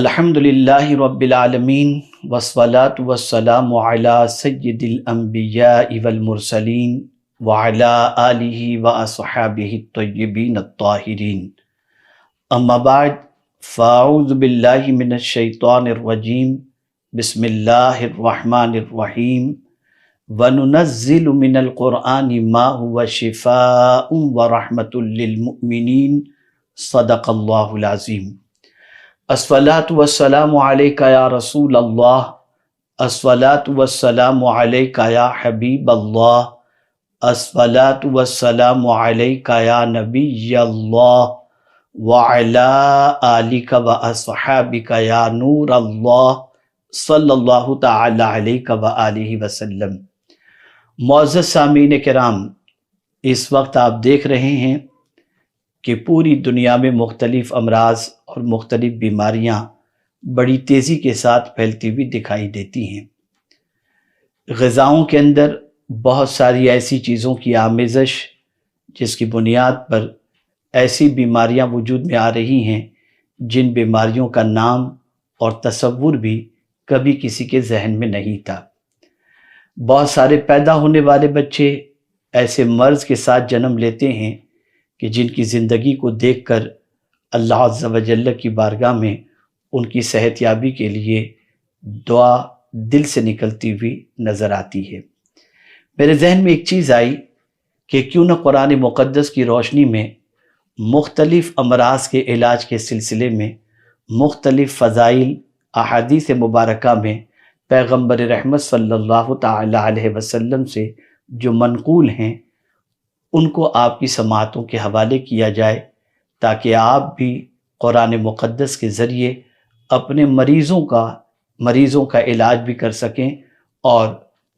الحمدللہ رب العالمین والصلاة والسلام علی سید الانبیاء والمرسلین وعلی آلہ واصحابہ الطیبین الطاہرین اما بعد فاعوذ باللہ من الشیطان الرجیم بسم اللہ الرحمن الرحیم وننزل من القرآن ما هو شفاء ورحمة للمؤمنین صدق اللہ العظیم۔ الصلاۃ والسلام علیک یا رسول اللہ، الصلاۃ والسلام علیک یا حبیب اللہ، الصلاۃ والسلام علیک یا نبی اللہ، وعلی آلک واصحابک یا نور اللہ، صلی اللہ تعالی علیہ وآلہ وسلم۔ معزز سامعین کرام، اس وقت آپ دیکھ رہے ہیں کہ پوری دنیا میں مختلف امراض اور مختلف بیماریاں بڑی تیزی کے ساتھ پھیلتی ہوئی دکھائی دیتی ہیں۔ غذاؤں کے اندر بہت ساری ایسی چیزوں کی آمیزش جس کی بنیاد پر ایسی بیماریاں وجود میں آ رہی ہیں جن بیماریوں کا نام اور تصور بھی کبھی کسی کے ذہن میں نہیں تھا۔ بہت سارے پیدا ہونے والے بچے ایسے مرض کے ساتھ جنم لیتے ہیں کہ جن کی زندگی کو دیکھ کر اللہ عز و جل کی بارگاہ میں ان کی صحت یابی کے لیے دعا دل سے نکلتی ہوئی نظر آتی ہے۔ میرے ذہن میں ایک چیز آئی کہ کیوں نہ قرآن مقدس کی روشنی میں مختلف امراض کے علاج کے سلسلے میں مختلف فضائل احادیث مبارکہ میں پیغمبر رحمت صلی اللہ تعالی علیہ وسلم سے جو منقول ہیں ان کو آپ کی سماعتوں کے حوالے کیا جائے، تاکہ آپ بھی قرآن مقدس کے ذریعے اپنے مریضوں کا علاج بھی کر سکیں اور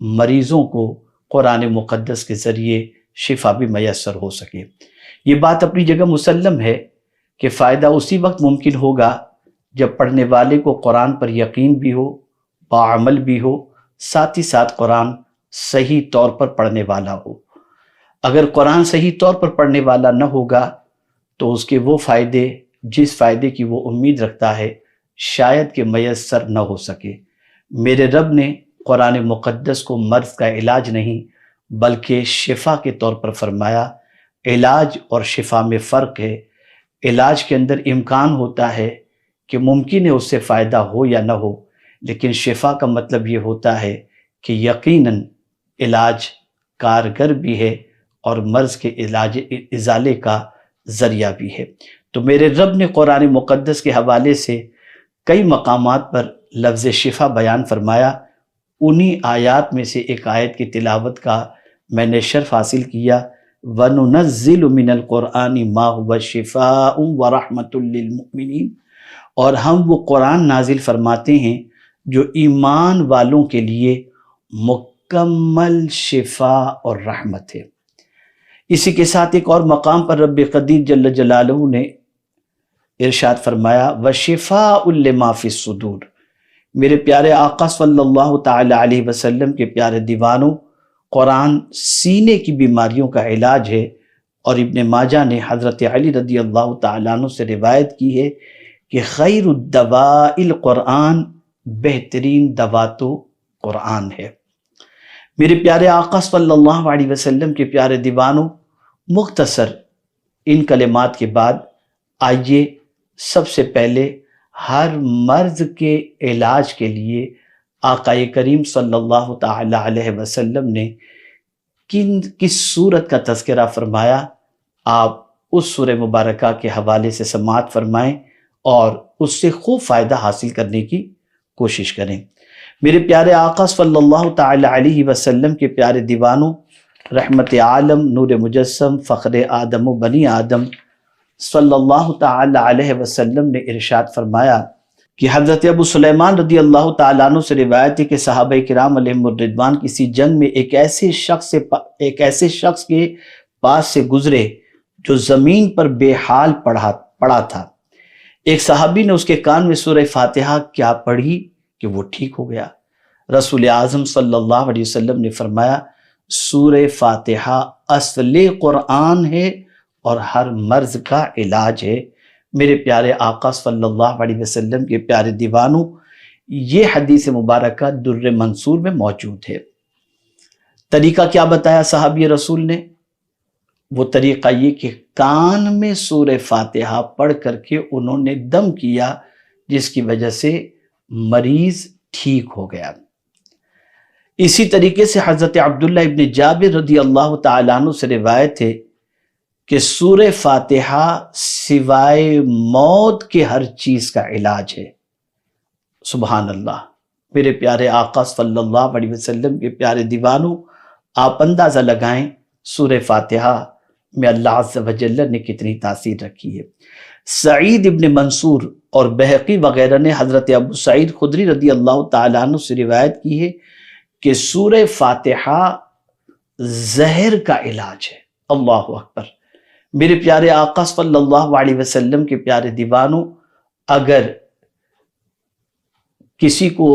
مریضوں کو قرآن مقدس کے ذریعے شفا بھی میسر ہو سکے۔ یہ بات اپنی جگہ مسلم ہے کہ فائدہ اسی وقت ممکن ہوگا جب پڑھنے والے کو قرآن پر یقین بھی ہو، باعمل بھی ہو، ساتھ ہی ساتھ قرآن صحیح طور پر پڑھنے والا ہو۔ اگر قرآن صحیح طور پر پڑھنے والا نہ ہوگا تو اس کے وہ فائدے جس فائدے کی وہ امید رکھتا ہے شاید کہ میسر نہ ہو سکے۔ میرے رب نے قرآن مقدس کو مرض کا علاج نہیں بلکہ شفا کے طور پر فرمایا۔ علاج اور شفا میں فرق ہے۔ علاج کے اندر امکان ہوتا ہے کہ ممکن ہے اس سے فائدہ ہو یا نہ ہو، لیکن شفا کا مطلب یہ ہوتا ہے کہ یقیناً علاج کارگر بھی ہے اور مرض کے علاج ازالے کا ذریعہ بھی ہے۔ تو میرے رب نے قرآن مقدس کے حوالے سے کئی مقامات پر لفظ شفا بیان فرمایا۔ انہی آیات میں سے ایک آیت کی تلاوت کا میں نے شرف حاصل کیا، وَنُنَزِّلُ مِنَ الْقُرْآنِ مَا هُوَ شِفَاءٌ وَرَحْمَةٌ لِّلْمُؤْمِنِينَ، اور ہم وہ قرآن نازل فرماتے ہیں جو ایمان والوں کے لیے مکمل شفا اور رحمت ہے۔ اسی کے ساتھ ایک اور مقام پر رب قدیر جل جلالہ نے ارشاد فرمایا، وَشِفَاءٌ لِّمَا فِي الصُّدُورِ۔ میرے پیارے آقا صلی اللہ تعالی علیہ وسلم کے پیارے دیوانوں، قرآن سینے کی بیماریوں کا علاج ہے، اور ابن ماجہ نے حضرت علی رضی اللہ تعالیٰ عنہ سے روایت کی ہے کہ خیر الدواء القرآن، بہترین دوا تو قرآن ہے۔ میرے پیارے آقا صلی اللہ علیہ وسلم کے پیارے دیوانوں، مختصر ان کلمات کے بعد آئیے سب سے پہلے ہر مرض کے علاج کے لیے آقا کریم صلی اللہ تعالی علیہ وسلم نے کس صورت کا تذکرہ فرمایا، آپ اس سورہ مبارکہ کے حوالے سے سماعت فرمائیں اور اس سے خوب فائدہ حاصل کرنے کی کوشش کریں۔ میرے پیارے آقا صلی اللہ تعالی علیہ وسلم کے پیارے دیوانوں، رحمت عالم، نور مجسم، فخر آدم و بنی آدم صلی اللہ تعالی علیہ وسلم نے ارشاد فرمایا کہ حضرت ابو سلیمان رضی اللہ تعالیٰ عنہ سے روایت ہے کہ صحابہ کرام علیہم الرضوان کسی جنگ میں ایک ایسے شخص کے پاس سے گزرے جو زمین پر بے حال پڑا تھا۔ ایک صحابی نے اس کے کان میں سورہ فاتحہ کیا پڑھی کہ وہ ٹھیک ہو گیا۔ رسول اعظم صلی اللہ علیہ وسلم نے فرمایا، سورہ فاتحہ اصل قرآن ہے اور ہر مرض کا علاج ہے۔ میرے پیارے آقا صلی اللہ علیہ وسلم کے پیارے دیوانوں، یہ حدیث مبارکہ در منصور میں موجود ہے۔ طریقہ کیا بتایا صحابی رسول نے؟ وہ طریقہ یہ کہ کان میں سورہ فاتحہ پڑھ کر کے انہوں نے دم کیا، جس کی وجہ سے مریض ٹھیک ہو گیا۔ اسی طریقے سے حضرت عبداللہ ابن جابر رضی اللہ تعالیٰ عنہ سے روایت ہے کہ سورہ فاتحہ سوائے موت کے ہر چیز کا علاج ہے۔ سبحان اللہ، میرے پیارے آقا صلی اللہ علیہ وسلم کے پیارے دیوانوں، آپ اندازہ لگائیں سورہ فاتحہ میں اللہ عز و جل نے کتنی تاثیر رکھی ہے۔ سعید ابن منصور اور بہقی وغیرہ نے حضرت ابو سعید خدری رضی اللہ تعالیٰ عنہ سے روایت کی ہے کہ سورہ فاتحہ زہر کا علاج ہے۔ اللہ اکبر، میرے پیارے آقا صلی اللہ علیہ وسلم کے پیارے دیوانوں، اگر کسی کو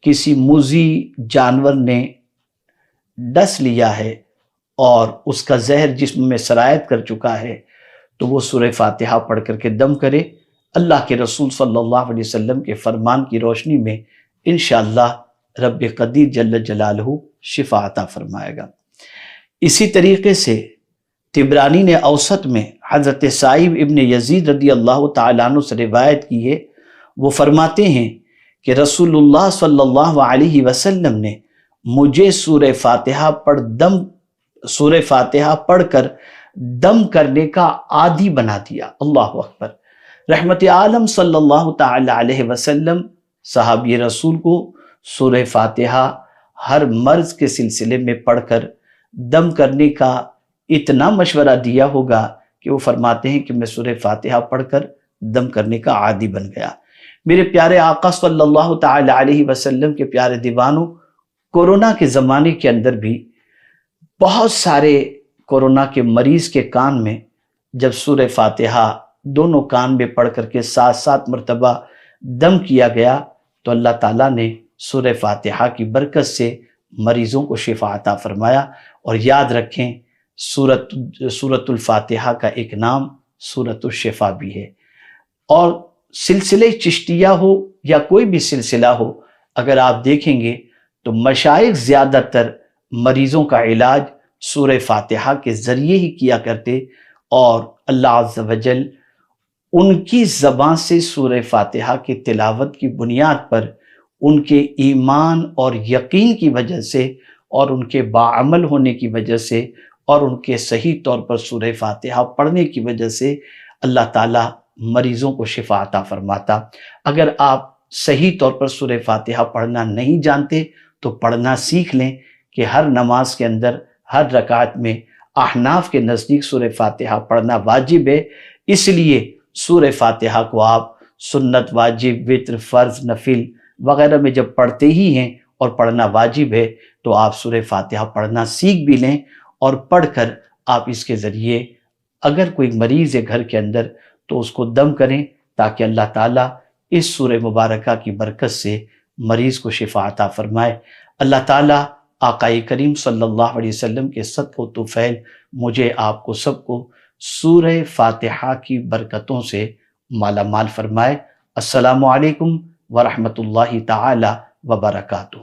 کسی موذی جانور نے ڈس لیا ہے اور اس کا زہر جسم میں سرایت کر چکا ہے تو وہ سورہ فاتحہ پڑھ کر کے دم کرے، اللہ کے رسول صلی اللہ علیہ وسلم کے فرمان کی روشنی میں انشاءاللہ رب قدیر جل جلالہ شفا عطا فرمائے گا۔ اسی طریقے سے طبرانی نے اوسط میں حضرت سائب ابن یزید رضی اللہ تعالیٰ عنہ سے روایت کی ہے، وہ فرماتے ہیں کہ رسول اللہ صلی اللہ علیہ وسلم نے مجھے سورہ فاتحہ پڑھ کر دم کرنے کا عادی بنا دیا۔ اللہ اکبر، رحمت عالم صلی اللہ تعالی علیہ وسلم صحابی رسول کو سورہ فاتحہ ہر مرض کے سلسلے میں پڑھ کر دم کرنے کا اتنا مشورہ دیا ہوگا کہ وہ فرماتے ہیں کہ میں سورہ فاتحہ پڑھ کر دم کرنے کا عادی بن گیا۔ میرے پیارے آقا صلی اللہ تعالی علیہ وسلم کے پیارے دیوانوں، کورونا کے زمانے کے اندر بھی بہت سارے کورونا کے مریض کے کان میں جب سورہ فاتحہ دونوں کان میں پڑھ کر کے 7 مرتبہ دم کیا گیا تو اللہ تعالیٰ نے سورہ فاتحہ کی برکت سے مریضوں کو شفا عطا فرمایا۔ اور یاد رکھیں، سورۃ الفاتحہ کا ایک نام سورۃ الشفا بھی ہے۔ اور سلسلہ چشتیہ ہو یا کوئی بھی سلسلہ ہو، اگر آپ دیکھیں گے تو مشائخ زیادہ تر مریضوں کا علاج سورہ فاتحہ کے ذریعے ہی کیا کرتے، اور اللہ عز و جل ان کی زبان سے سورہ فاتحہ کی تلاوت کی بنیاد پر ان کے ایمان اور یقین کی وجہ سے اور ان کے باعمل ہونے کی وجہ سے اور ان کے صحیح طور پر سورہ فاتحہ پڑھنے کی وجہ سے اللہ تعالیٰ مریضوں کو شفا عطا فرماتا۔ اگر آپ صحیح طور پر سورہ فاتحہ پڑھنا نہیں جانتے تو پڑھنا سیکھ لیں کہ ہر نماز کے اندر ہر رکعت میں احناف کے نزدیک سورہ فاتحہ پڑھنا واجب ہے، اس لیے سورہ فاتحہ کو آپ سنت، واجب، وتر، فرض، نفل وغیرہ میں جب پڑھتے ہی ہیں اور پڑھنا واجب ہے تو آپ سورہ فاتحہ پڑھنا سیکھ بھی لیں، اور پڑھ کر آپ اس کے ذریعے اگر کوئی مریض ہے گھر کے اندر تو اس کو دم کریں، تاکہ اللہ تعالیٰ اس سورہ مبارکہ کی برکت سے مریض کو شفا عطا فرمائے۔ اللہ تعالیٰ آقا کریم صلی اللہ علیہ وسلم کے صدقہ و طفیل مجھے آپ کو سب کو سورہ فاتحہ کی برکتوں سے مالا مال فرمائے۔ السلام علیکم ورحمۃ اللہ تعالی وبرکاتہ۔